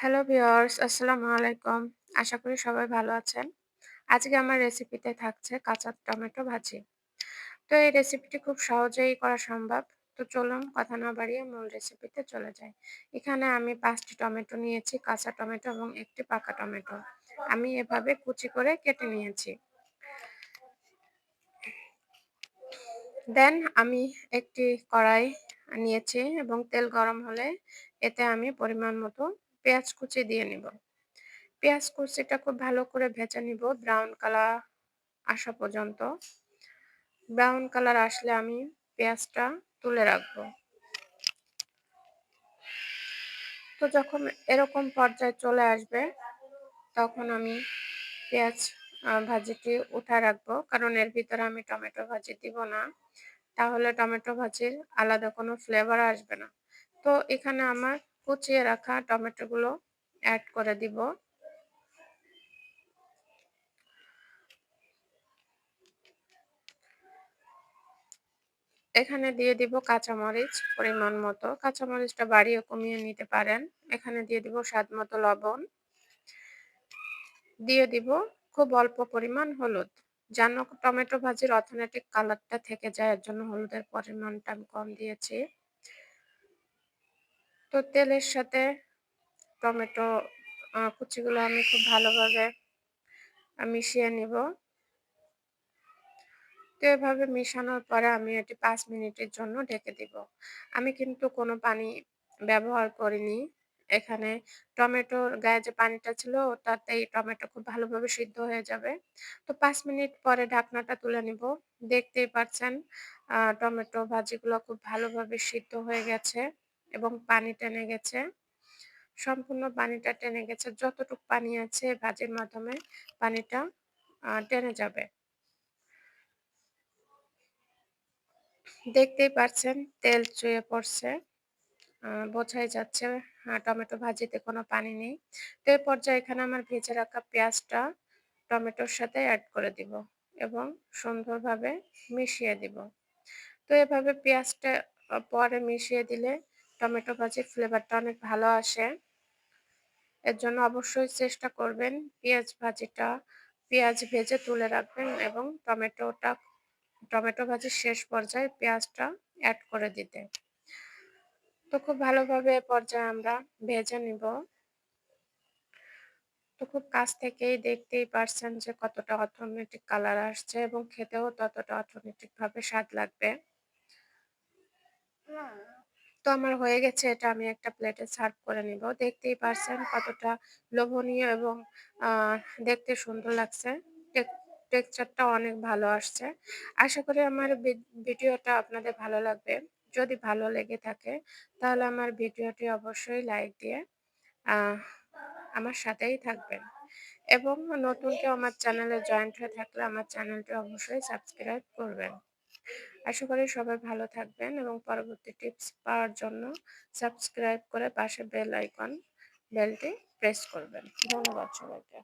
Hello viewers, আসসালামু আলাইকুম। আশা করি সবাই ভালো আছেন। আজকে আমার রেসিপিতে থাকছে কাঁচা টমেটো ভাজি। তো এই রেসিপিটি খুব সহজেই করা সম্ভব। তো চলুন কথা না বাড়িয়ে মূল রেসিপিতে চলে যাই। এখানে আমি ৫ টি টমেটো নিয়েছি, কাঁচা টমেটো এবং ১ টি পাকা টমেটো। আমি এভাবে কুচি করে কেটে নিয়েছি। দেন আমি একটি কড়াই নিয়েছি এবং তেল গরম হলে এতে আমি পরিমাণ মতো পেঁয়াজ কুচি দিয়ে নিব। পেঁয়াজ কুচিটা খুব ভালো করে ভেজে নিব ব্রাউন কালার আসা পর্যন্ত। ব্রাউন কালার আসলে আমি পেঁয়াজটা তুলে রাখবো। তো যখন এরকম পর্যায়ে চলে আসবে তখন আমি পেঁয়াজ ভাজিটি উঠায় রাখবো। কারণ এর ভিতরে আমি টমেটো ভাজি দিব না। তাহলে টমেটো ভাজির আলাদা কোনো ফ্লেভার আসবে না। তো এখানে আমার কুচিয়ে রাখা টমেটোগুলো এড করে দিব। এখানে দিয়ে দিব কাঁচামরিচ পরিমাণ মতো। কাঁচামরিচটা বাড়িয়ে কমিয়ে নিতে পারেন। এখানে দিয়ে দিব স্বাদ মতো লবণ। দিয়ে দিব খুব অল্প পরিমাণ হলুদ। যেন টমেটো ভাজির অথেন্টিক কালারটা থেকে যায় এর জন্য হলুদের পরিমাণটা আমি কম দিয়েছি। তো তেলের সাথে টমেটো কুচিগুলো আমি খুব ভালোভাবে মিশিয়ে নিব। তো এভাবে মেশানোর পরে আমি এটি ৫ মিনিটের জন্য ঢেকে দিব। আমি কিন্তু কোনো পানি ব্যবহার করিনি। এখানে টমেটোর গায়ে যে পানিটা ছিল ওটাতেই টমেটো খুব ভালোভাবে সিদ্ধ হয়ে যাবে। তো ৫ মিনিট পরে ঢাকনাটা তুলে নিব। দেখতেই পাচ্ছেন টমেটো ভাজিগুলো খুব ভালোভাবে সিদ্ধ হয়ে গেছে এবং পানি টেনে গেছে। সম্পূর্ণ পানিটা টেনে গেছে। যতটুকু পানি আছে ভাজির মাধ্যমে পানিটা টেনে যাবে। দেখতেই পাচ্ছেন তেল চুইয়ে পড়ছে। বোঝাই যাচ্ছে টমেটো ভাজিতে কোনো পানি নেই। তো এই পর্যায়ে এখানে আমার ভেজে রাখা পেঁয়াজটা টমেটোর সাথে এড করে দিব এবং সুন্দরভাবে মিশিয়ে দিব। তো এভাবে পেঁয়াজটা পরে মিশিয়ে দিলে টমেটো ভাজির ফ্লেভারটা অনেক ভালো আসে। এর জন্য অবশ্যই চেষ্টা করবেন পেঁয়াজ ভেজে তুলে রাখবেন এবং টমেটো ভাজির শেষ পর্যায়ে পেঁয়াজটা এড করে দিতে। তো খুব ভালোভাবে এ পর্যায়ে আমরা ভেজে নিব। তো খুব কাছ থেকেই দেখতেই পারছেন যে কতটা অথেন্টিক কালার আসছে এবং খেতেও ততটা অথেন্টিক ভাবে স্বাদ লাগবে। তো আমার হয়ে গেছে, এটা আমি একটা প্লেটে সার্ভ করে নিব। দেখতেই পারছেন কতটা লোভনীয় এবং আহ দেখতে সুন্দর লাগছে। টেক্সচারটা অনেক ভালো আসছে। আশা করি আমার ভিডিওটা আপনাদের ভালো লাগবে। যদি ভালো লেগে থাকে তাহলে আমার ভিডিওটি অবশ্যই লাইক দিয়ে আহ আমার সাথেই থাকবেন এবং নতুন কেউ আমার চ্যানেলে জয়েন্ট হয়ে থাকলে আমার চ্যানেলটি অবশ্যই সাবস্ক্রাইব করবেন। আশা করি সবাই ভালো থাকবেন এবং পরবর্তী টিপস পাওয়ার জন্য সাবস্ক্রাইব করে পাশে বেলটি প্রেস করবেন। ধন্যবাদ সবাইকে।